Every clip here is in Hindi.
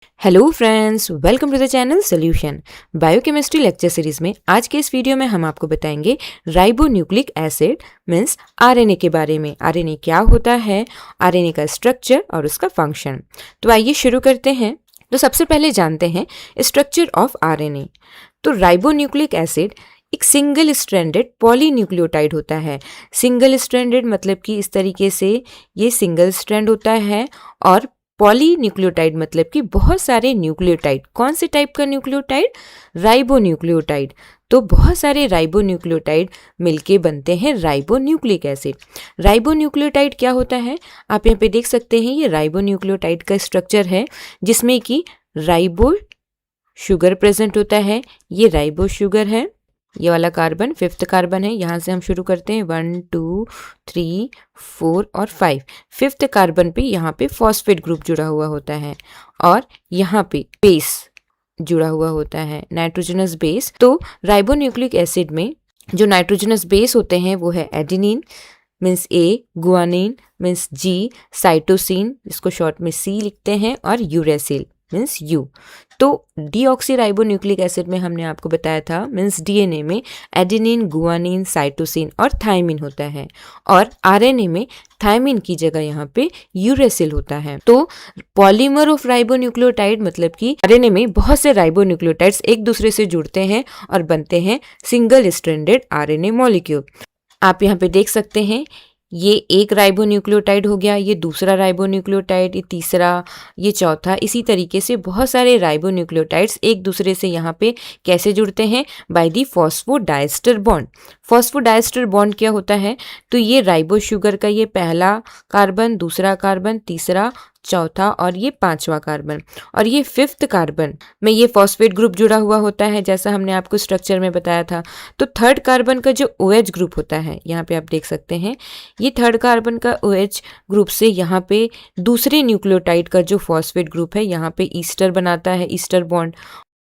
Hello friends, welcome to the channel solution. Biochemistry lecture series में आज के इस वीडियो में हम आपको बताएंगे राइबोन्यूक्लिक एसिड मींस आरएनए के बारे में। आरएनए क्या होता है, आरएनए का स्ट्रक्चर और उसका फंक्शन। तो आइए शुरू करते हैं। तो सबसे पहले जानते हैं स्ट्रक्चर ऑफ आरएनए। तो राइबोन्यूक्लिक एसिड एक सिंगल स्ट्रैंडेड पॉलीन्यूक्लियोटाइड होता है। सिंगल स्ट्रैंडेड मतलब कि इस तरीके से ये सिंगल स्ट्रैंड होता है, और पॉलीन्यूक्लियोटाइड मतलब कि बहुत सारे न्यूक्लियोटाइड। कौन से टाइप का न्यूक्लियोटाइड? राइबोन्यूक्लियोटाइड। तो बहुत सारे राइबोन्यूक्लियोटाइड मिलके बनते हैं राइबोन्यूक्लिक एसिड। राइबोन्यूक्लियोटाइड क्या होता है, आप यहाँ पे देख सकते हैं। ये राइबोन्यूक्लियोटाइड का स्ट्रक्चर है जिसमें कि राइबो शुगर प्रेजेंट होता है। ये राइबो शुगर है, ये वाला कार्बन फिफ्थ कार्बन है। यहाँ से हम शुरू करते हैं 1 2 3 4 और 5। फिफ्थ कार्बन पे यहाँ पे फॉस्फेट ग्रुप जुड़ा हुआ होता है, और यहाँ पे बेस जुड़ा हुआ होता है, नाइट्रोजनस बेस। तो राइबोन्यूक्लिक एसिड में जो नाइट्रोजनस बेस होते हैं वो है एडेनिन मीन्स ए, गुआनिन मीन्स जी, साइटोसिन जिसको शॉर्ट में सी लिखते हैं, और यूरेसिल मीन्स यू। तो डीऑक्सीराइबोन्यूक्लिक एसिड में हमने आपको बताया था मीन्स डीएनए में एडेनिन, गुआनिन, साइटोसिन और थायमिन होता है, और आरएनए में थायमिन की जगह यहाँ पे यूरेसिल होता है। तो पॉलीमर ऑफ राइबोन्यूक्लियोटाइड मतलब कि आरएनए में बहुत से राइबोन्यूक्लियोटाइड्स एक दूसरे से जुड़ते हैं और बनते हैं सिंगल स्ट्रैंडेड आरएनए मॉलिक्यूल। आप यहाँ पे देख सकते हैं, ये एक राइबोन्यूक्लियोटाइड हो गया, ये दूसरा राइबोन्यूक्लियोटाइड, ये तीसरा, ये चौथा। इसी तरीके से बहुत सारे राइबोन्यूक्लियोटाइड्स एक दूसरे से यहाँ पे कैसे जुड़ते हैं? By the phosphodiester bond. Phosphodiester bond क्या होता है? तो ये राइबो शुगर का ये पहला कार्बन, दूसरा कार्बन, तीसरा, चौथा और ये पांचवा कार्बन, और ये फिफ्थ कार्बन में ये फॉस्फेट ग्रुप जुड़ा हुआ होता है जैसा हमने आपको स्ट्रक्चर में बताया था। तो थर्ड कार्बन का जो OH ग्रुप होता है, यहाँ पे आप देख सकते हैं, ये थर्ड कार्बन का OH ग्रुप से यहाँ पे दूसरे न्यूक्लियोटाइड का जो फॉस्फेट ग्रुप है यहाँ पे ईस्टर बनाता है, ईस्टर बॉन्ड।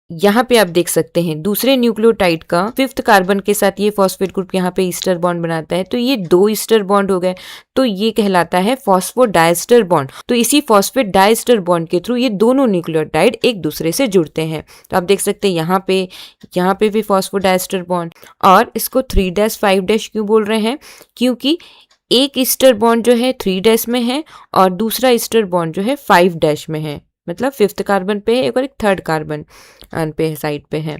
यहाँ पे आप देख सकते हैं दूसरे न्यूक्लियोटाइड का फिफ्थ कार्बन के साथ ये फॉस्फेट ग्रुप यहाँ पे ईस्टर बॉन्ड बनाता है। तो ये 2 ईस्टर बॉन्ड हो गए, तो ये कहलाता है फॉस्फोडाइस्टर बॉन्ड। तो इसी फॉस्फेट डाइस्टर बॉन्ड के थ्रू ये दोनों न्यूक्लियोटाइड एक दूसरे से जुड़ते हैं। तो आप देख सकते हैं यहाँ पे भी फॉस्फोडाइस्टर बॉन्ड। और इसको 3-5 क्यों बोल रहे हैं? क्योंकि एक ईस्टर बॉन्ड जो है 3 में है और दूसरा ईस्टर बॉन्ड जो है 5 में है, मतलब फिफ्थ कार्बन पे है और एक थर्ड कार्बन पे साइड पे है।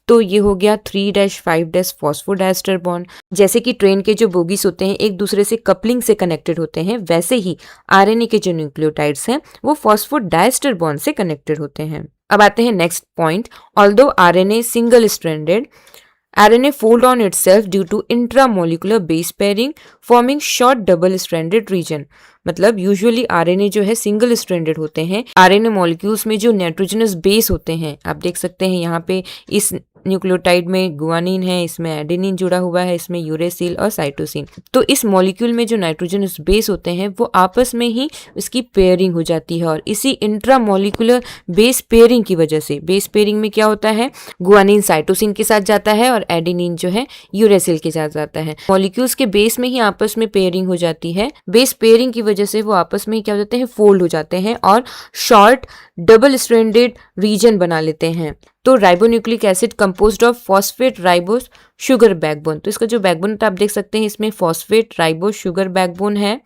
तो ये हो गया 3-5 फॉस्फोडाइस्टर बॉन्ड। जैसे कि ट्रेन के जो बोगीज होते हैं एक दूसरे से कपलिंग से कनेक्टेड होते हैं, वैसे ही आरएनए के जो न्यूक्लियोटाइड्स हैं वो फॉस्फोडाइस्टर बॉन्ड से कनेक्टेड होते हैं। अब आते हैं next point. Although RNA single stranded, RNA fold on itself due to intramolecular base pairing forming short double stranded region। मतलब यूजुअली आरएनए जो है सिंगल स्ट्रैंडेड होते हैं। आरएनए मॉलिक्यूल्स में जो नाइट्रोजनस बेस होते हैं, आप देख सकते हैं यहाँ पे इस न्यूक्लियोटाइड में गुआनिन है, इसमें एडेनिन जुड़ा हुआ है, इसमें यूरेसिल और साइटोसिन। तो इस मॉलिक्यूल में जो नाइट्रोजनस बेस होते हैं वो आपस में ही इसकी पेयरिंग हो जाती है, और इसी इंट्रामोलिकुलर बेस पेयरिंग की वजह से, बेस पेयरिंग में क्या होता है, गुआनिन साइटोसिन के साथ जाता है और एडेनिन जो है यूरेसिल के साथ जाता है। मॉलिक्यूल्स के बेस में ही आपस में पेयरिंग हो जाती है। बेस पेयरिंग की वजह से वो आपस में क्या हो जाते हैं, फोल्ड हो जाते हैं और शॉर्ट डबल स्ट्रैंडेड रीजन बना लेते हैं। तो ribonucleic acid composed of phosphate ribose sugar backbone. तो इसका जो बैकबोन होता है आप देख सकते हैं, इसमें फॉस्फेट राइबोस शुगर बैकबोन है,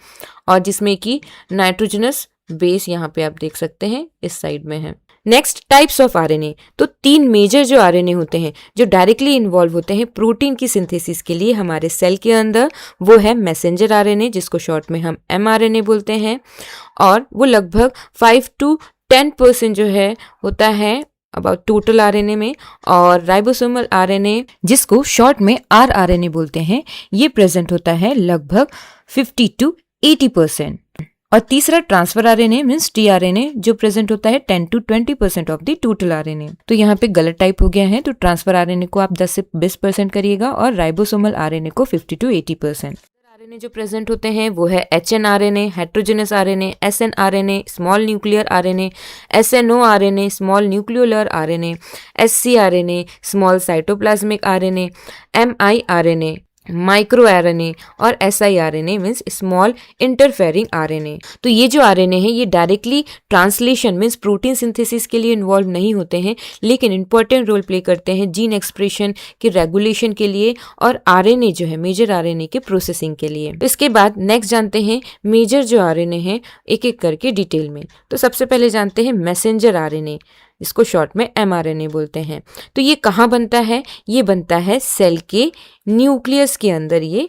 और जिसमें कि नाइट्रोजनस बेस यहाँ पे आप देख सकते हैं इस साइड में है। Next types of RNA. तो 3 मेजर जो आरएनए होते हैं जो डायरेक्टली इन्वॉल्व होते हैं प्रोटीन की सिंथेसिस के लिए हमारे सेल के अंदर, वो है मैसेंजर आरएनए जिसको शॉर्ट में हम mRNA बोलते हैं, और वो लगभग 5-10% जो है होता है अबाउट टोटल आरएनए में। और राइबोसोमल आरएनए जिसको शॉर्ट में rRNA बोलते हैं, ये प्रेजेंट होता है लगभग 50-80%। और तीसरा ट्रांसफर आरएनए मींस tRNA जो प्रेजेंट होता है 10-20% ऑफ द टोटल आरएनए। तो यहाँ पे गलत टाइप हो गया है, तो ट्रांसफर आरएनए को आप 10 से 20% करिएगा और राइबोसोमल आरएनए को 50-80%। आरएनए जो प्रेजेंट होते हैं वो है HNRNA heterogeneous RNA, SNRNA small nuclear RNA, SNORNA small nucleolar RNA, SCRNA small cytoplasmic RNA, miRNA micro RNA और siRNA means small interfering RNA. तो ये जो आरएनए है ये directly translation means protein synthesis के लिए इन्वॉल्व नहीं होते हैं, लेकिन इंपॉर्टेंट रोल प्ले करते हैं जीन एक्सप्रेशन के रेगुलेशन के लिए और आरएनए जो है मेजर आरएनए के प्रोसेसिंग के लिए। तो इसके बाद नेक्स्ट जानते हैं मेजर जो आरएनए है एक एक करके डिटेल में। तो सबसे पहले जानते हैं मैसेंजर आरएनए, इसको शॉर्ट में mRNA बोलते हैं। तो ये कहाँ बनता है? ये बनता है सेल के न्यूक्लियस के अंदर ये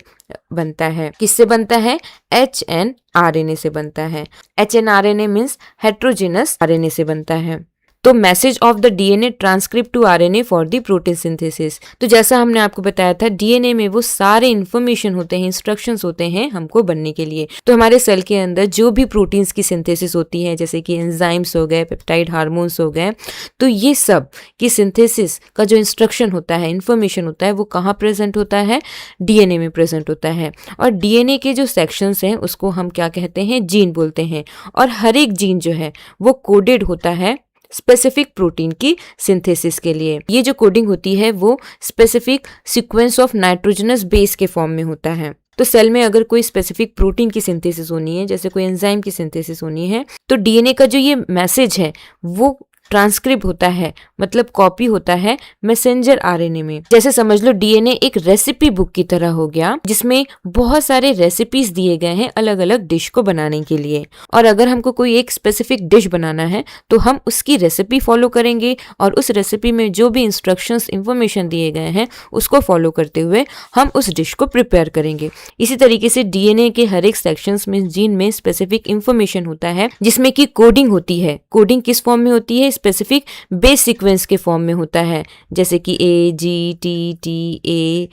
बनता है। किससे बनता है? HNRNA से बनता है। HNRNA मीन्स हेट्रोजेनस आरएनए से बनता है। तो message of the DNA transcript to RNA for the protein synthesis. तो जैसा हमने आपको बताया था डीएनए में वो सारे इंफॉर्मेशन होते हैं, इंस्ट्रक्शंस होते हैं हमको बनने के लिए। तो हमारे सेल के अंदर जो भी प्रोटीन्स की सिंथेसिस होती है जैसे कि एंजाइम्स हो गए, पेप्टाइड हार्मोन्स हो गए, तो ये सब की सिंथेसिस का जो इंस्ट्रक्शन होता है, इंफॉर्मेशन होता है, वो कहाँ प्रेजेंट होता है? डीएनए में प्रेजेंट होता है। और डीएनए के जो सेक्शंस हैं उसको हम क्या कहते हैं? जीन बोलते हैं। और हर एक जीन जो है वो कोडेड होता है स्पेसिफिक प्रोटीन की सिंथेसिस के लिए। ये जो कोडिंग होती है वो specific sequence of nitrogenous base के फॉर्म में होता है। तो सेल में अगर कोई स्पेसिफिक प्रोटीन की सिंथेसिस होनी है, जैसे कोई एंजाइम की सिंथेसिस होनी है, तो डीएनए का जो ये मैसेज है वो ट्रांसक्रिप्ट होता है, मतलब कॉपी होता है मैसेंजर आरएनए में। जैसे समझ लो डीएनए एक रेसिपी बुक की तरह हो गया जिसमें बहुत सारे रेसिपीज दिए गए हैं अलग अलग डिश को बनाने के लिए। और अगर हमको कोई एक स्पेसिफिक डिश बनाना है तो हम उसकी रेसिपी फॉलो करेंगे और उस रेसिपी में जो भी इंस्ट्रक्शंस इंफॉर्मेशन दिए गए हैं उसको फॉलो करते हुए हम उस डिश को प्रिपेयर करेंगे। इसी तरीके से डीएनए के हर एक सेक्शंस में जीन में स्पेसिफिक इंफॉर्मेशन होता है जिसमें कि कोडिंग होती है। कोडिंग किस फॉर्म में होती है? स्पेसिफिक बेस सीक्वेंस के फॉर्म में होता है, जैसे कि AGTTA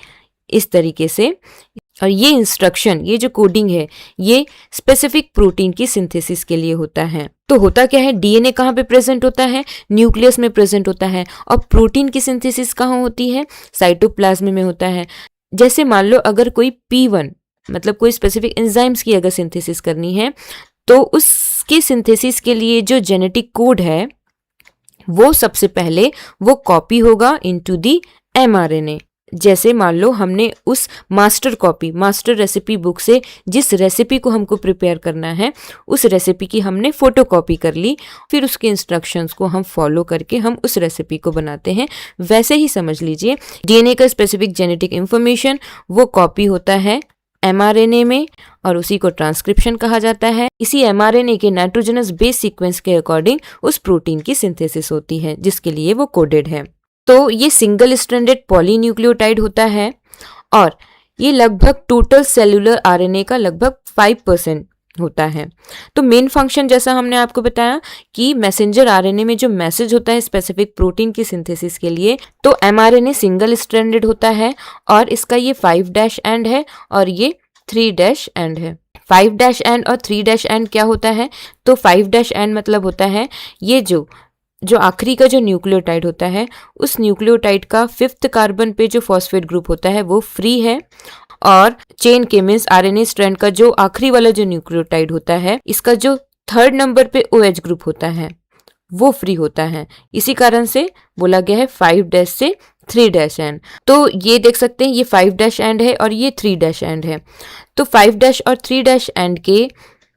इस तरीके से। और ये इंस्ट्रक्शन, ये जो कोडिंग है, ये स्पेसिफिक प्रोटीन की सिंथेसिस के लिए होता है। तो होता क्या है? डीएनए कहाँ पे प्रेजेंट होता है? न्यूक्लियस में प्रेजेंट होता है। और प्रोटीन की सिंथेसिस कहाँ होती है? साइटोप्लाज्म में होता है। जैसे मान लो अगर कोई P1 मतलब कोई स्पेसिफिक एंजाइम्स की अगर सिंथेसिस करनी है तो उसके सिंथेसिस के लिए जो जेनेटिक कोड है वो सबसे पहले वो कॉपी होगा इनटू दी mRNA। जैसे मान लो हमने उस मास्टर रेसिपी बुक से जिस रेसिपी को हमको प्रिपेयर करना है उस रेसिपी की हमने फोटो कॉपी कर ली, फिर उसके इंस्ट्रक्शंस को हम फॉलो करके हम उस रेसिपी को बनाते हैं। वैसे ही समझ लीजिए डीएनए का स्पेसिफिक जेनेटिक इंफॉर्मेशन वो कॉपी होता है mRNA में और उसी को ट्रांसक्रिप्शन कहा जाता है। इसी mRNA के नाइट्रोजनस बेस सीक्वेंस के अकॉर्डिंग उस प्रोटीन की सिंथेसिस होती है जिसके लिए वो कोडेड है। तो ये सिंगल स्ट्रैंडेड पॉलीन्यूक्लियोटाइड होता है और ये लगभग टोटल सेलुलर आरएनए का लगभग 5% होता है। तो मेन फंक्शन जैसा हमने आपको बताया कि मैसेंजर आरएनए में जो मैसेज होता है स्पेसिफिक प्रोटीन की सिंथेसिस के लिए, तो mRNA सिंगल स्ट्रैंडेड होता है और इसका ये 5' एंड है और ये 3' एंड है। 5' एंड और 3' एंड क्या होता है? तो 5' एंड मतलब होता है ये जो आखिरी का जो न्यूक्लियोटाइड होता है उस न्यूक्लियोटाइड का 5th कार्बन पे जो फॉस्फेट ग्रुप होता है वो फ्री है और चेन के मीन्स आरएनए स्ट्रैंड का जो आखिरी वाला जो न्यूक्लियोटाइड होता है इसका जो 3rd नंबर पे OH ग्रुप होता है वो फ्री होता है। इसी कारण से बोला गया है 5' से 3' एंड। तो ये देख सकते हैं ये 5' एंड है और ये 3' एंड है। तो 5' और 3' एंड के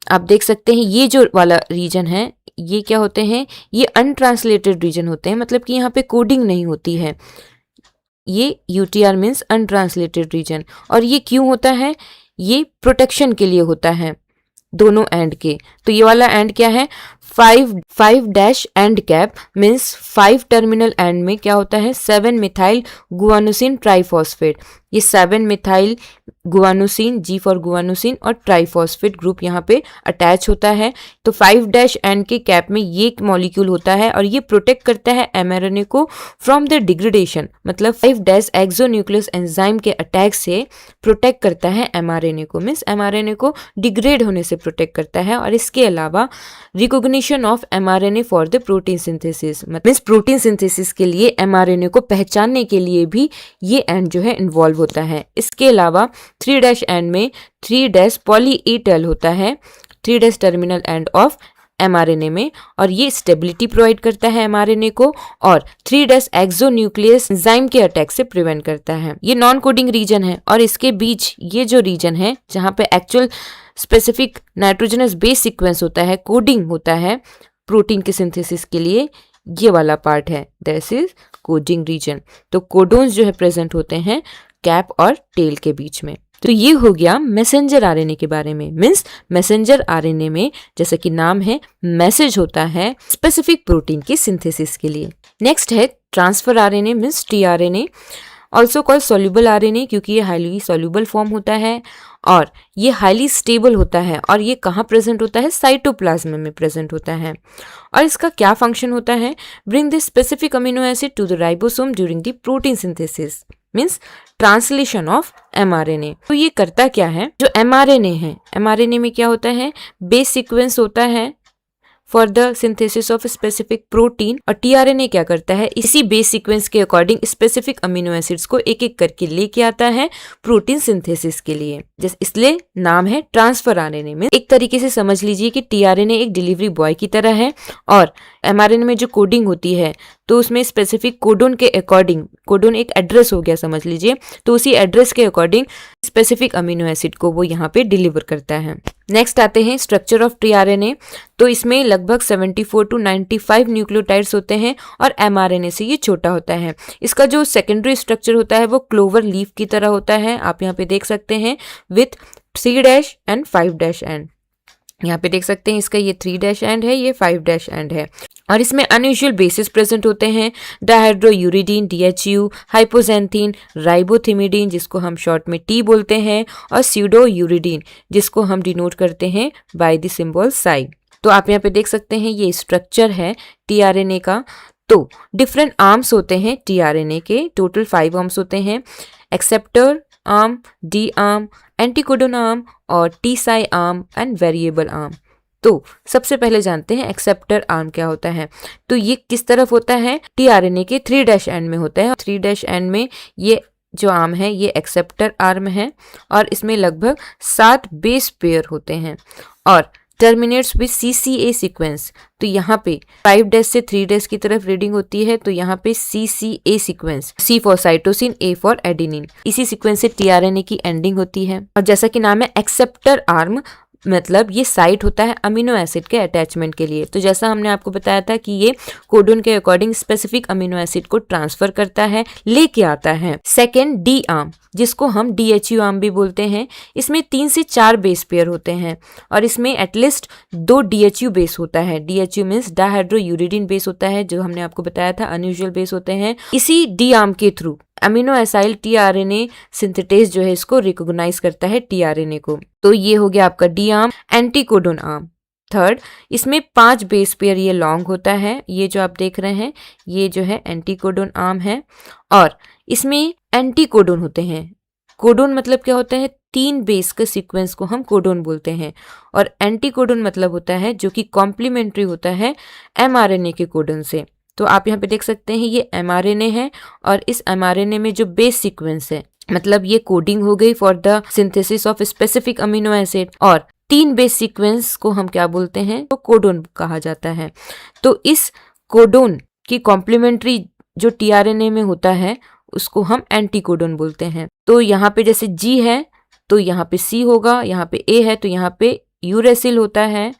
आप देख सकते हैं ये जो वाला रीजन है ये क्या होते हैं? ये अनट्रांसलेटेड रीजन होते हैं, मतलब कि यहाँ पे कोडिंग नहीं होती है। ये UTR मीन्स अनट्रांसलेटेड रीजन। और ये क्यों होता है? ये प्रोटेक्शन के लिए होता है दोनों एंड के। तो ये वाला एंड क्या है? 5' and cap means 5 terminal and में क्या होता है? 7 मिथाइल गुआनोसिन ट्राइफॉस्फेट। ये 7 methyl guanosine, G for guanosine और ट्राइफॉस्फेट ग्रुप यहाँ पे अटैच होता है। तो 5' एंड के कैप में ये मॉलिक्यूल होता है और ये प्रोटेक्ट करता है mRNA को फ्रॉम द डिग्रेडेशन, मतलब 5' एक्सोन्यूक्लियस एंजाइम के अटैक से प्रोटेक्ट करता है mRNA को, मीन्स mRNA को डिग्रेड होने से प्रोटेक्ट करता है। और इसके अलावा recognition of mRNA for the protein synthesis, means protein synthesis के लिए mRNA को पहचानने के लिए भी ये एंड जो है इन्वॉल्व होता है। इसके अलावा 3' एंड में 3' पॉली ई टेल होता है, 3' टर्मिनल एंड ऑफ mRNA में, और ये स्टेबिलिटी प्रोवाइड करता है mRNA को और 3' एक्सोन्यूक्लियस एंजाइम के अटैक से प्रिवेंट करता है। ये नॉन कोडिंग रीजन है और इसके बीच ये जो रीजन है जहाँ पे actual specific nitrogenous base sequence होता है, कोडिंग होता है प्रोटीन के सिंथेसिस के लिए, ये वाला पार्ट है, दिस इज कोडिंग रीजन। तो कोडोन्स जो है प्रेजेंट होते हैं कैप और टेल के बीच में। तो ये हो गया मैसेंजर आरएनए के बारे में। मीन्स मैसेंजर आरएनए में जैसा कि नाम है मैसेज होता है स्पेसिफिक प्रोटीन की सिंथेसिस के लिए। नेक्स्ट है transfer RNA means tRNA, also called soluble RNA, क्योंकि ये हाईली सोल्यूबल फॉर्म होता है और ये हाईली स्टेबल होता है। और ये कहाँ प्रेजेंट होता है? साइटोप्लाज्म में प्रेजेंट होता है। और इसका क्या फंक्शन होता है? Bring the specific amino acid to the ribosome during the protein synthesis, means translation of mRNA। तो ये करता क्या है? जो mRNA है, mRNA में क्या होता है? बेस सीक्वेंस होता है for the synthesis of specific protein, और टीआरएनए क्या करता है? इसी बेस सीक्वेंस के अकॉर्डिंग स्पेसिफिक अमीनो एसिड्स को एक एक करके लेके आता है प्रोटीन सिंथेसिस के लिए, इसलिए नाम है ट्रांसफर आरएनए। में एक तरीके से समझ लीजिए कि टीआरएनए एक डिलीवरी बॉय की तरह है और mRNA में जो कोडिंग होती है तो उसमें स्पेसिफिक कोडोन के अकॉर्डिंग, कोडोन एक एड्रेस हो गया समझ लीजिए, तो उसी एड्रेस के अकॉर्डिंग स्पेसिफिक अमीनो एसिड को वो यहाँ पे डिलीवर करता है। नेक्स्ट आते हैं स्ट्रक्चर ऑफ टीआरएनए। तो इसमें लगभग 74 to 95 न्यूक्लियोटाइड्स होते हैं और mRNA से ये छोटा होता है। इसका जो सेकेंडरी स्ट्रक्चर होता है वो क्लोवर लीफ की तरह होता है, आप यहाँ पे देख सकते हैं, विथ 3' एंड 5' एंड। यहाँ पे देख सकते हैं इसका ये 3' एंड है, ये 5' एंड है। और इसमें अनयूजुअल बेसिस प्रेजेंट होते हैं, डायहाइड्रोयूरिडीन DHU, हाइपोजेंथीन, राइबोथिमिडीन जिसको हम शॉर्ट में T बोलते हैं, और स्यूडोयूरिडीन जिसको हम डिनोट करते हैं बाय द सिंबल साई। तो आप यहाँ पे देख सकते हैं ये स्ट्रक्चर है टीआरएनए का। तो डिफरेंट आर्म्स होते हैं टीआरएनए के, टोटल 5 आर्म्स होते हैं, acceptor arm, D arm, anticodon arm और T psi arm and variable arm. तो सबसे पहले जानते हैं एक्सेप्टर आर्म क्या होता है। तो ये किस तरफ होता है? टीआरएनए के 3' एंड में होता है। 3' एंड में ये जो आर्म है ये एक्सेप्टर आर्म है और इसमें लगभग 7 बेस पेयर होते हैं और टर्मिनेट्स विद CCA सीक्वेंस। तो यहाँ पे 5' से 3' की तरफ रीडिंग होती है, तो यहाँ पे CCA sequence, C for cytosine, A for adenine, इसी सीक्वेंस से टीआरएनए की एंडिंग होती है। और जैसा कि नाम है एक्सेप्टर आर्म, मतलब ये साइट होता है अमीनो एसिड के अटैचमेंट के लिए। तो जैसा हमने आपको बताया था कि ये कोडोन के अकॉर्डिंग स्पेसिफिक अमीनो एसिड को ट्रांसफर करता है, लेके आता है। सेकेंड डी आर्म, जिसको हम DHU आर्म भी बोलते हैं, इसमें 3 से 4 बेस पेयर होते हैं और इसमें एटलीस्ट 2 DHU बेस होता है। DHU मीन्स डायहाइड्रोयूरिडीन बेस होता है, जो हमने आपको बताया था अनयूजुअल बेस होते हैं। इसी डी आर्म के through amino acyl tRNA synthetase जो है इसको रिकॉग्नाइज करता है टीआरएनए को। तो ये हो गया आपका D arm. Anticodon arm third, इसमें 5 बेस पेयर ये लॉन्ग होता है, ये जो आप देख रहे हैं ये जो है एंटीकोडोन आर्म है और इसमें एंटीकोडोन होते हैं। कोडोन मतलब क्या होता है? 3 बेस के सीक्वेंस को हम कोडोन बोलते हैं और एंटीकोडोन मतलब होता है जो कि कॉम्प्लीमेंट्री होता है mRNA के कोडोन से। तो आप यहाँ पे देख सकते हैं ये mRNA है और इस mRNA में जो बेस सीक्वेंस है, मतलब ये कोडिंग हो गई for the synthesis of specific amino acid, और 3 बेस सीक्वेंस को हम क्या बोलते हैं? तो कोडोन कहा जाता है। तो इस कोडोन की कॉम्प्लीमेंट्री जो टीआरएनए में होता है उसको हम एंटीकोडोन बोलते हैं। तो यहाँ पे जैसे G है तो यहाँ पे C होगा, यहाँ पे A है तो यहाँ पे यूरेसिल होता है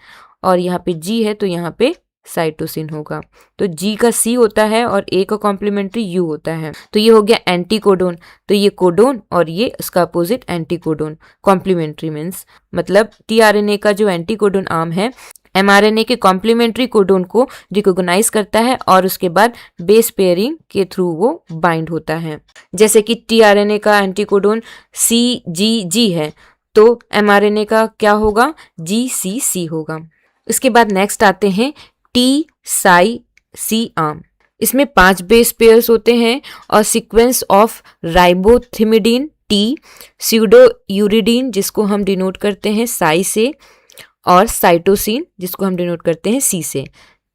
और यहाँ पे G है तो यहाँ पे साइटोसिन होगा। तो G का C होता है और A का कॉम्प्लीमेंट्री U होता है। तो ये हो गया एंटीकोडोन। तो ये कोडोन और ये उसका अपोजिट एंटीकोडोन। कॉम्प्लीमेंट्री मीन्स मतलब टीआरएनए का जो एंटीकोडोन आर्म है mRNA के कॉम्प्लीमेंट्री कोडोन को रिकॉग्नाइज करता है और उसके बाद बेस पेयरिंग के थ्रू वो बाइंड होता है। जैसे कि टीआरएनए का एंटीकोडोन CGG है तो mRNA का क्या होगा? GCC होगा। इसके बाद नेक्स्ट आते हैं टी साई सी आर्म। इसमें 5 बेस पेयर्स होते हैं और सीक्वेंस ऑफ राइबोथिमिडीन T, स्यूडोयूरिडीन जिसको हम डिनोट करते हैं साई से, और साइटोसिन जिसको हम डिनोट करते हैं C से।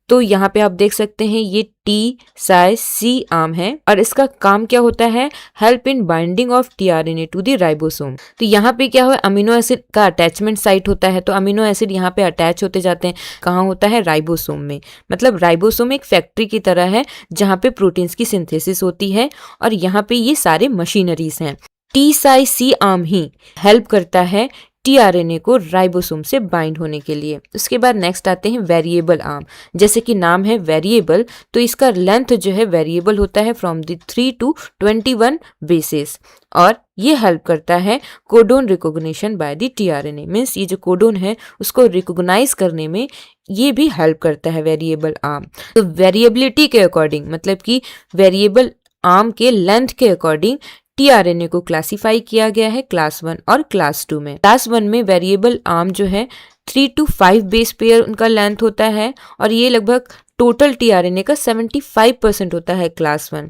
तो तो यहाँ पे आप देख सकते हैं ये T-Cy-C आर्म है और इसका काम क्या होता है, help in binding of tRNA to the ribosome. तो यहाँ पे क्या हुआ, अमीनो एसिड का अटैचमेंट साइट होता है, तो अमीनो एसिड यहाँ पे अटैच होते जाते हैं, कहाँ होता है, राइबोसोम में। मतलब राइबोसोम एक फैक्ट्री की तरह है जहाँ पे प्रोटीन्स की सिंथेसिस होती है और यहाँ पे ये सारे मशीनरीज हैं। T-Cy-C आर्म ही हेल्प करता है टीआरएनए को राइबोसोम से बाइंड होने के लिए। उसके बाद नेक्स्ट आते हैं वेरिएबल आर्म। जैसे कि नाम है वेरिएबल, तो इसका लेंथ जो है वेरिएबल होता है फ्रॉम द 3 to 21 बेसेस और ये हेल्प करता है codon recognition by the tRNA. Means ये जो कोडोन है उसको रिकॉग्नाइज करने में ये भी हेल्प करता है वेरिएबल आर्म। तो वेरिएबिलिटी के अकॉर्डिंग, मतलब कि वेरिएबल आर्म के लेंथ के अकॉर्डिंग टीआरएनए को क्लासिफाई किया गया है क्लास 1 और क्लास 2 में। क्लास 1 में वेरिएबल आर्म जो है 3 to 5 बेस पेयर उनका लेंथ होता है और ये लगभग टोटल टीआरएनए का 75% होता है क्लास 1।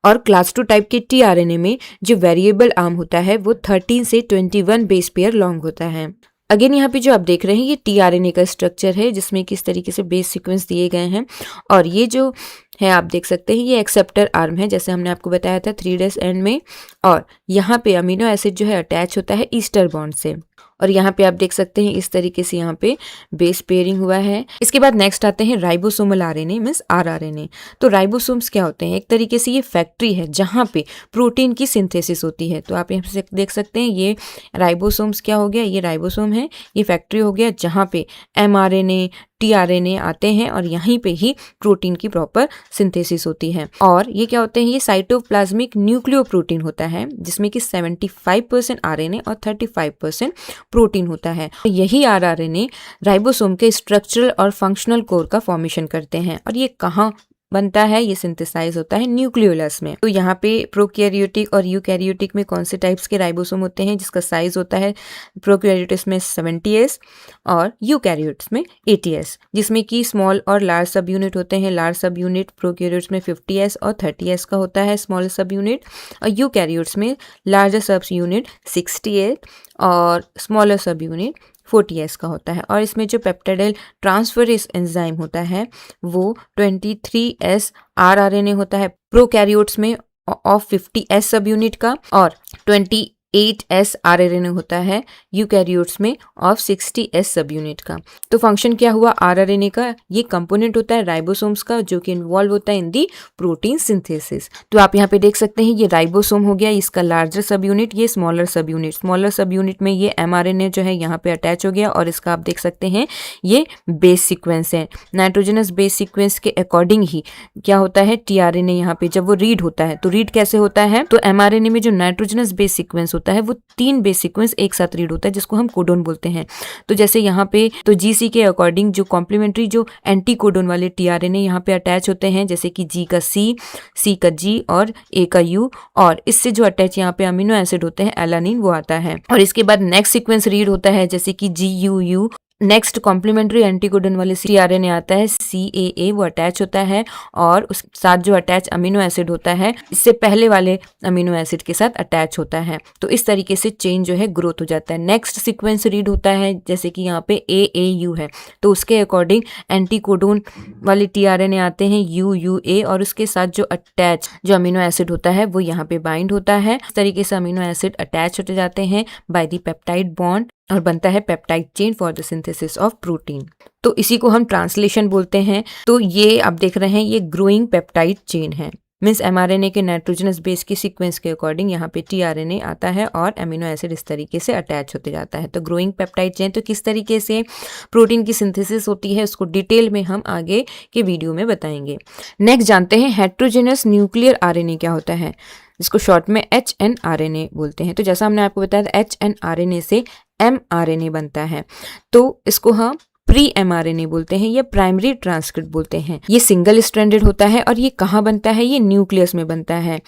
और क्लास 2 टाइप के टीआरएनए में जो वेरिएबल आर्म होता है वो 13 से 21 बेस पेयर लॉन्ग होता है। अगेन यहाँ पे जो आप देख रहे हैं ये टीआरएनए का स्ट्रक्चर है जिसमें किस तरीके से बेस सीक्वेंस दिए गए हैं और ये जो है आप देख सकते हैं ये एक्सेप्टर आर्म है, जैसे हमने आपको बताया था 3' एंड में। और यहाँ पे अमीनो एसिड जो है अटैच होता है ईस्टर बॉन्ड से और यहाँ पे आप देख सकते हैं इस तरीके से यहाँ पे बेस पेयरिंग हुआ है। इसके बाद नेक्स्ट आते हैं राइबोसोमल आरएनए मींस आरआरएनए। तो राइबोसोम्स क्या होते हैं, एक तरीके से ये फैक्ट्री है जहाँ पे प्रोटीन की सिंथेसिस होती है। तो आप यहाँ से देख सकते हैं ये राइबोसोम्स क्या हो गया, ये राइबोसोम है, ये फैक्ट्री हो गया जहाँ पे एमआरएनए टीआरएनए आते हैं और यहीं पे ही प्रोटीन की प्रॉपर सिंथेसिस होती है। और ये क्या होते हैं, ये साइटोप्लाज्मिक न्यूक्लियोप्रोटीन होता है जिसमें कि 75% आरएनए और 35% प्रोटीन होता है। यही आरआरएनए राइबोसोम के स्ट्रक्चरल और फंक्शनल कोर का फॉर्मेशन करते हैं और ये कहाँ बनता है, ये सिंथेसाइज होता है न्यूक्लियोलस में। तो यहाँ पे प्रोकैरियोटिक और यूकैरियोटिक में कौन से टाइप्स के राइबोसोम होते हैं, जिसका साइज होता है प्रोकैरियोटिक्स में 70s और यूकैरियोट्स में 80s, जिसमें कि स्मॉल और लार्ज सब यूनिट होते हैं। लार्ज सब यूनिट प्रोकैरियोट्स में 50s और 30s का होता है स्मॉल सब यूनिट, और यूकैरियोट्स में लार्जर सब यूनिट 68 और स्मॉलर सब यूनिट 40s का होता है। और इसमें जो पेप्टाइडिल ट्रांसफरेज एंजाइम होता है वो 23S आरआरएनए होता है प्रोकैरियोट्स में ऑफ 50S सब यूनिट का, और 28S आरआरएनए होता है यूकैरियोट्स में ऑफ 60S सब यूनिट का। तो फंक्शन क्या हुआ आरआरएनए का, ये कंपोनेंट होता है राइबोसोम्स का जो कि इन्वॉल्व होता है इन दी प्रोटीन सिंथेसिस। तो आप यहाँ पे देख सकते हैं ये राइबोसोम हो गया, इसका लार्जर सब यूनिट, ये स्मॉलर सब यूनिट। स्मॉलर सब यूनिट में ये एमआरएनए जो है यहाँ पे अटैच हो गया और इसका आप देख सकते हैं ये बेस सीक्वेंस है। नाइट्रोजनस बेस सीक्वेंस के अकॉर्डिंग ही क्या होता है टीआरएनए यहाँ पे जब वो रीड होता है तो रीड कैसे होता है, तो एमआरएनए में जो नाइट्रोजनस बेस सीक्वेंस होता है वो 3 बेस सीक्वेंस एक साथ रीड होता है जिसको हम कोडोन बोलते हैं। तो जैसे यहाँ पे तो जीसी के अकॉर्डिंग जो कॉम्प्लीमेंट्री जो एंटी कोडोन वाले टीआरएनए यहाँ पे अटैच होते हैं, जैसे कि जी का सी का जी और ए का यू, और इससे जो अटैच यहाँ पे अमीनो एसिड होते हैं एलानिन वो आता है। और इसके बाद नेक्स्ट सीक्वेंस रीड होता है जैसे कि GUU। नेक्स्ट कॉम्प्लीमेंट्री एंटीकोडोन वाले टीआरएनए आता है CAA, वो अटैच होता है और उस साथ जो अटैच अमीनो एसिड होता है इससे पहले वाले अमीनो एसिड के साथ अटैच होता है। तो इस तरीके से चेन जो है ग्रोथ हो जाता है। नेक्स्ट सीक्वेंस रीड होता है जैसे कि यहाँ पे AAU है, तो उसके अकॉर्डिंग एंटीकोडोन वाले टीआरएनए आते हैं UUA और उसके साथ जो अटैच जो अमीनो एसिड होता है वो यहाँ पे बाइंड होता है। इस तरीके से अमीनो एसिड अटैच होते जाते हैं बाय द पेप्टाइड बॉन्ड और बनता है peptide chain for the synthesis of protein. तो इसी को हम ट्रांसलेशन बोलते हैं। तो ये आप देख रहे हैं ये ग्रोइंग पेप्टाइड चेन है। मीन्स एमआरएनए के नाइट्रोजनस बेस के सीक्वेंस के अकॉर्डिंग यहाँ पे टीआरएनए आता है और एमिनो एसिड इस तरीके से अटैच होते जाता है। तो ग्रोइंग पेप्टाइड चेन, तो किस तरीके से प्रोटीन की सिंथेसिस होती है उसको डिटेल में हम आगे के वीडियो में बताएंगे। नेक्स्ट जानते हैं हेट्रोजेनस न्यूक्लियर आरएनए क्या होता है, जिसको शॉर्ट में HNRNA बोलते हैं। तो जैसा हमने आपको बताया था HNRNA से mRNA बनता है, तो इसको हम प्री mRNA बोलते हैं या प्राइमरी ट्रांसक्रिप्ट बोलते हैं। ये सिंगल स्ट्रैंडेड होता है और ये कहाँ बनता है, ये न्यूक्लियस में बनता है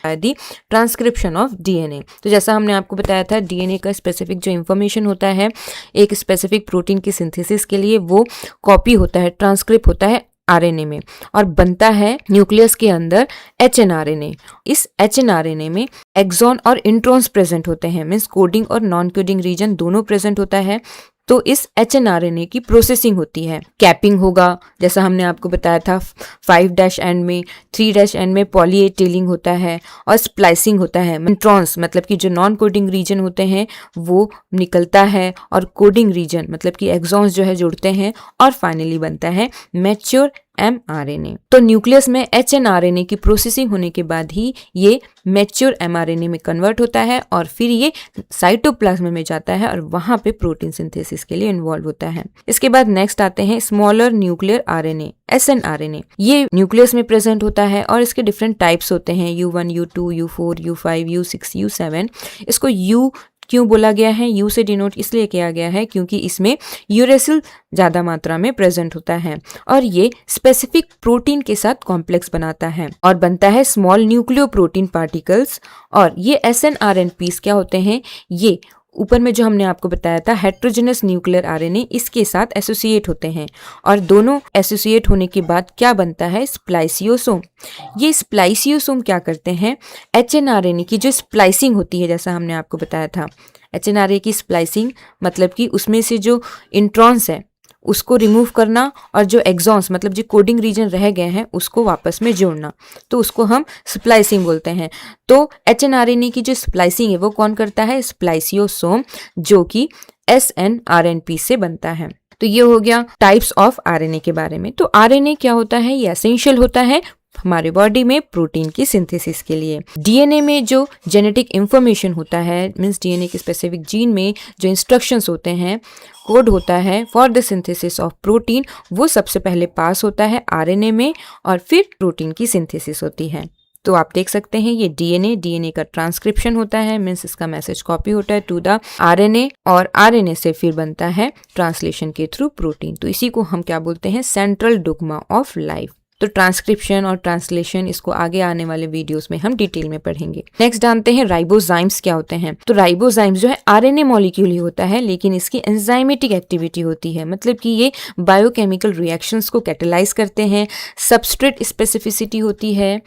दी ट्रांसक्रिप्शन ऑफ DNA। तो जैसा हमने आपको बताया था DNA का स्पेसिफिक जो इन्फॉर्मेशन होता है एक स्पेसिफिक प्रोटीन की सिंथेसिस के लिए वो कॉपी होता है, ट्रांसक्रिप्ट होता है आरएनए में और बनता है न्यूक्लियस के अंदर HNRNA। इस HNRNA में एक्सॉन और इंट्रॉन्स प्रेजेंट होते हैं, मीन्स कोडिंग और नॉन कोडिंग रीजन दोनों प्रेजेंट होता है। तो इस HNRNA की प्रोसेसिंग होती है। कैपिंग होगा, जैसा हमने आपको बताया था 5' एंड में, 3' एंड में पॉली ए टेलिंग होता है, और स्प्लाइसिंग होता है। इंट्रॉन्स मतलब कि जो नॉन कोडिंग रीजन होते हैं वो निकलता है, और कोडिंग रीजन मतलब कि एक्सॉन्स जो है जुड़ते हैं, और फाइनली बनता है मैच्योर mRNA। तो न्यूक्लियस में HNRNA की प्रोसेसिंग होने के बाद ही ये मैच्योर mRNA में कन्वर्ट होता है, और फिर ये साइटोप्लाज्म में जाता है और वहां पे प्रोटीन सिंथेसिस के लिए इन्वॉल्व होता है। इसके बाद नेक्स्ट आते हैं स्मॉलर न्यूक्लियर RNA, SNRNA। ये न्यूक्लियस में प्रेजेंट होता है और इसके डिफरेंट टाइप्स होते हैं, U1, U2, U4, U5, U6, U7। इसको U क्यों बोला गया है? यू से डिनोट इसलिए किया गया है क्योंकि इसमें यूरेसिल ज़्यादा मात्रा में प्रेजेंट होता है, और ये स्पेसिफिक प्रोटीन के साथ कॉम्प्लेक्स बनाता है और बनता है स्मॉल न्यूक्लियो प्रोटीन पार्टिकल्स। और ये SNRNPs क्या होते हैं? ये ऊपर में जो हमने आपको बताया था हेट्रोजेनस न्यूक्लियर RNA, इसके साथ एसोसिएट होते हैं, और दोनों एसोसिएट होने के बाद क्या बनता है? स्प्लाइसियोसोम। ये स्प्लाइसियोसोम क्या करते हैं? HNRNA की जो स्प्लाइसिंग होती है, जैसा हमने आपको बताया था, HNRNA की स्प्लाइसिंग मतलब कि उसमें से जो इंट्रॉन्स है उसको रिमूव करना, और जो एक्सॉन्स मतलब जो कोडिंग रीजन रह गए हैं उसको वापस में जोड़ना, तो उसको हम स्प्लाइसिंग बोलते हैं। तो HNRNA की जो स्प्लाइसिंग है वो कौन करता है? स्प्लाइसियोसोम, जो कि SNRNP से बनता है। तो ये हो गया टाइप्स ऑफ RNA के बारे में। तो RNA क्या होता है? ये एसेंशियल होता है हमारे बॉडी में प्रोटीन की सिंथेसिस के लिए। DNA में जो जेनेटिक इंफॉर्मेशन होता है, मींस DNA के स्पेसिफिक जीन में जो इंस्ट्रक्शंस होते हैं, कोड होता है for the synthesis of protein, वो सबसे पहले पास होता है RNA में, और फिर प्रोटीन की सिंथेसिस होती है। तो आप देख सकते हैं ये DNA का ट्रांसक्रिप्शन होता है, मीन्स इसका मैसेज कॉपी होता है टू द RNA, और RNA से फिर बनता है ट्रांसलेशन के थ्रू प्रोटीन। तो इसी को हम क्या बोलते हैं? Central dogma of life. तो ट्रांसक्रिप्शन और ट्रांसलेशन, इसको आगे आने वाले वीडियोस में हम डिटेल में पढ़ेंगे। नेक्स्ट जानते हैं राइबोजाइम्स क्या होते हैं। तो राइबोजाइम्स जो है RNA मॉलिक्यूल ही होता है, लेकिन इसकी एंजाइमेटिक एक्टिविटी होती है, मतलब कि ये बायोकेमिकल रिएक्शंस को कैटेलाइज करते हैं। सबस्ट्रेट स्पेसिफिसिटी होती है,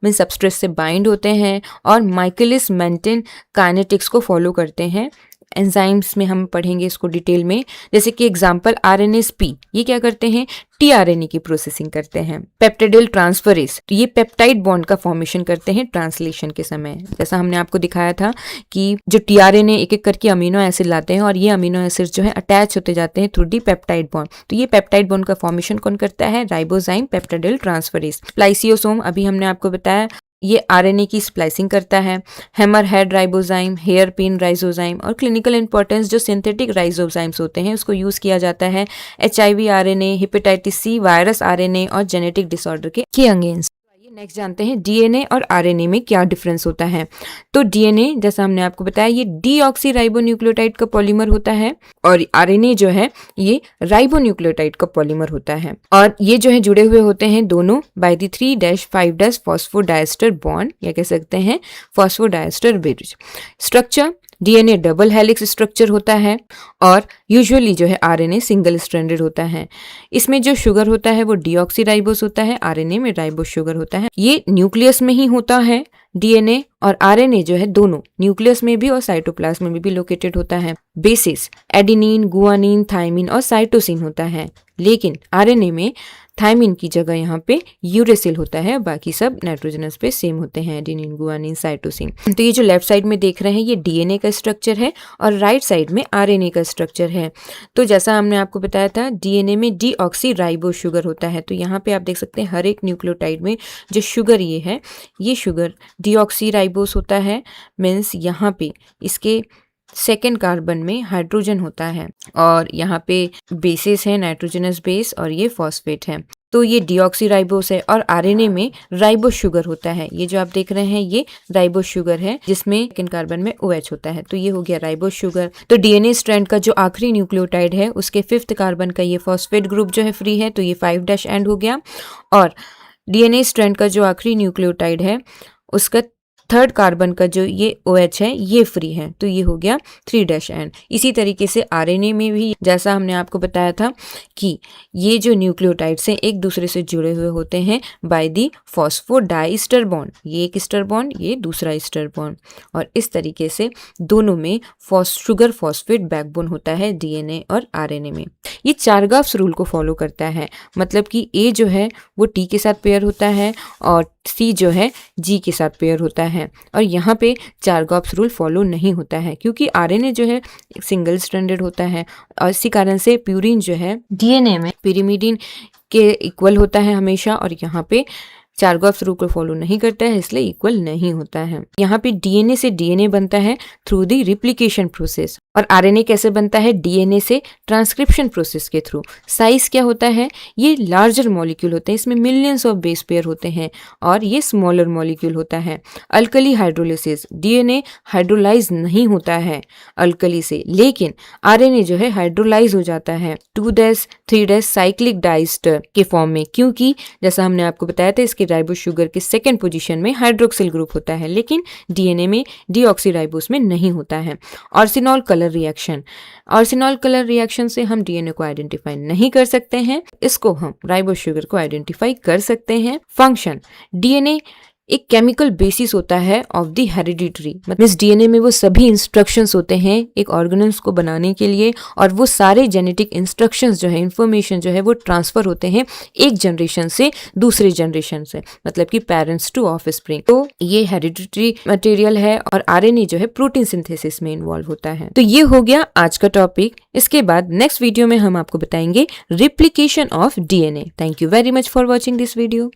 मीन सबस्ट्रेट से बाइंड होते हैं, और माइकलिस मेंटेन काइनेटिक्स को फॉलो करते हैं। एंजाइम्स में हम पढ़ेंगे इसको डिटेल में, जैसे कि एग्जांपल RNase-P, ये क्या करते हैं? tRNA की प्रोसेसिंग करते हैं। पेप्टाइडिल ट्रांसफरेज, तो ये पेप्टाइड बॉन्ड का फॉर्मेशन करते हैं ट्रांसलेशन के समय। जैसा हमने आपको दिखाया था कि जो tRNA एक एक करके अमीनो एसिड लाते हैं, और ये अमीनो एसिड जो है अटैच होते जाते हैं थ्रू दी पेप्टाइड बॉन्ड। तो ये पेप्टाइड बॉन्ड का फॉर्मेशन कौन करता है? Ribozyme peptidyl transferase. स्प्लाइसियोसोम अभी हमने आपको बताया, ये RNA की स्प्लाइसिंग करता है। Hammer head ribozyme, hair pin ribozyme, और क्लिनिकल इंपॉर्टेंस जो सिंथेटिक राइजोजाइम्स होते हैं उसको यूज किया जाता है HIV RNA, hepatitis C virus RNA और जेनेटिक डिसऑर्डर के अगेंस्ट। नेक्स्ट जानते हैं DNA और RNA में क्या डिफरेंस होता है। तो DNA जैसा हमने आपको बताया ये डीऑक्सीराइबोन्यूक्लियोटाइड का पॉलीमर होता है, और RNA जो है ये राइबोन्यूक्लियोटाइड का पॉलीमर होता है, और ये जो है जुड़े हुए होते हैं दोनों बाय द 3'5' फॉस्फोडाइस्टर बॉन्ड, या कह सकते हैं phosphodiester bridge. Structure DNA double helix structure होता है, और यूजुअली जो है RNA सिंगल स्ट्रैंडेड होता है। इसमें जो शुगर होता है वो डीऑक्सीराइबोस होता है, RNA में राइबोस शुगर होता है। ये न्यूक्लियस में ही होता है। DNA और RNA जो है दोनों न्यूक्लियस में भी और साइटोप्लाज्म में भी लोकेटेड होता है। बेसिस एडेनिन, गुआनिन, थाइमिन और साइटोसिन होता है, लेकिन RNA में थाइमिन की जगह यहाँ पे यूरेसिल होता है, बाकी सब नाइट्रोजनस पे सेम होते हैं, एडेनिन, गुआनिन, साइटोसिन। तो ये जो लेफ्ट साइड में देख रहे हैं ये DNA का स्ट्रक्चर है, और राइट साइड में RNA का स्ट्रक्चर है। तो जैसा हमने आपको बताया था DNA में डीऑक्सीराइबोस शुगर होता है, तो यहाँ पे आप देख सकते हैं हर एक न्यूक्लियोटाइड में जो शुगर ये है, ये शुगर डीऑक्सीराइबोस होता है, मीन्स यहाँ पे इसके सेकेंड कार्बन में हाइड्रोजन होता है, और यहाँ पे बेसिस है नाइट्रोजनस बेस, और ये फॉस्फेट है। तो ये डीऑक्सीराइबोस है, और RNA में राइबोस शुगर होता है। ये जो आप देख रहे हैं ये राइबोस शुगर है, जिसमें सेकेंड कार्बन में OH होता है, तो ये हो गया राइबोस शुगर। तो DNA स्ट्रैंड का जो आखिरी न्यूक्लियोटाइड है उसके 5th कार्बन का ये फॉस्फेट ग्रुप जो है फ्री है, तो ये 5' एंड हो गया। और DNA स्ट्रैंड का जो आखिरी न्यूक्लियोटाइड है उसका थर्ड कार्बन का जो ये OH है ये फ्री है, तो ये हो गया 3' इसी तरीके से आरएनए में भी जैसा हमने आपको बताया था कि ये जो न्यूक्लियोटाइड्स हैं एक दूसरे से जुड़े हुए होते हैं बाय दी फॉस्फोडाइस्टर बॉन्ड, ये एक ईस्टर बॉन्ड, ये दूसरा ईस्टर बॉन्ड, और इस तरीके से दोनों में शुगर फॉस्फेट बैकबोन होता है डीएनए और आरएनए में। ये चारगाफ्स रूल को फॉलो करता है, मतलब कि ए जो है वो टी के साथ पेयर होता है और सी जो है जी के साथ पेयर होता है, और यहाँ पे चारगाफ्स रूल फॉलो नहीं होता है क्योंकि आरएनए जो है सिंगल स्ट्रैंडेड होता है और इसी कारण से प्यूरिन जो है डीएनए में पिरिमिडिन के इक्वल होता है हमेशा, और यहाँ पे चारगाफ्स रूल को फॉलो नहीं करता है इसलिए इक्वल नहीं होता है। यहाँ पे डीएनए से डीएनए बनता है थ्रू द रिप्लिकेशन प्रोसेस, और आरएनए कैसे बनता है? डीएनए से ट्रांसक्रिप्शन प्रोसेस के थ्रू। साइज क्या होता है? ये लार्जर मॉलिक्यूल होते हैं, इसमें मिलियंस ऑफ बेस पेयर होते हैं, और ये स्मॉलर मॉलिक्यूल होता है। अल्कली हाइड्रोलिसिस, डीएनए हाइड्रोलाइज नहीं होता है अल्कली से, लेकिन आरएनए जो है हाइड्रोलाइज हो जाता है 2' 3' साइक्लिक डाइस्टर के फॉर्म में, क्योंकि जैसा हमने आपको बताया था इसके राइबोस शुगर के सेकेंड पोजीशन में हाइड्रोक्सिल ग्रुप होता है, लेकिन डीएनए में डीऑक्सीराइबोस में नहीं होता है। ऑर्सिनॉल कलर रिएक्शन, ऑर्सिनॉल कलर रिएक्शन से हम डीएनए को आइडेंटिफाई नहीं कर सकते हैं, इसको हम राइबोस शुगर को आइडेंटिफाई कर सकते हैं। फंक्शन, डीएनए एक केमिकल बेसिस होता है ऑफ द हेरिडिटरी, मतलब डीएनए में वो सभी इंस्ट्रक्शंस होते हैं एक ऑर्गेनेल्स को बनाने के लिए, और वो सारे जेनेटिक इंस्ट्रक्शंस जो है, इंफॉर्मेशन जो है वो ट्रांसफर होते हैं एक जनरेशन से दूसरे जनरेशन से, मतलब कि पेरेंट्स टू ऑफस्प्रिंग। तो ये हेरिडिटरी मटेरियल है, और आरएनए जो है प्रोटीन सिंथेसिस में इन्वॉल्व होता है। तो ये हो गया आज का टॉपिक। इसके बाद नेक्स्ट वीडियो में हम आपको बताएंगे replication of DNA. Thank you very much for watching this video.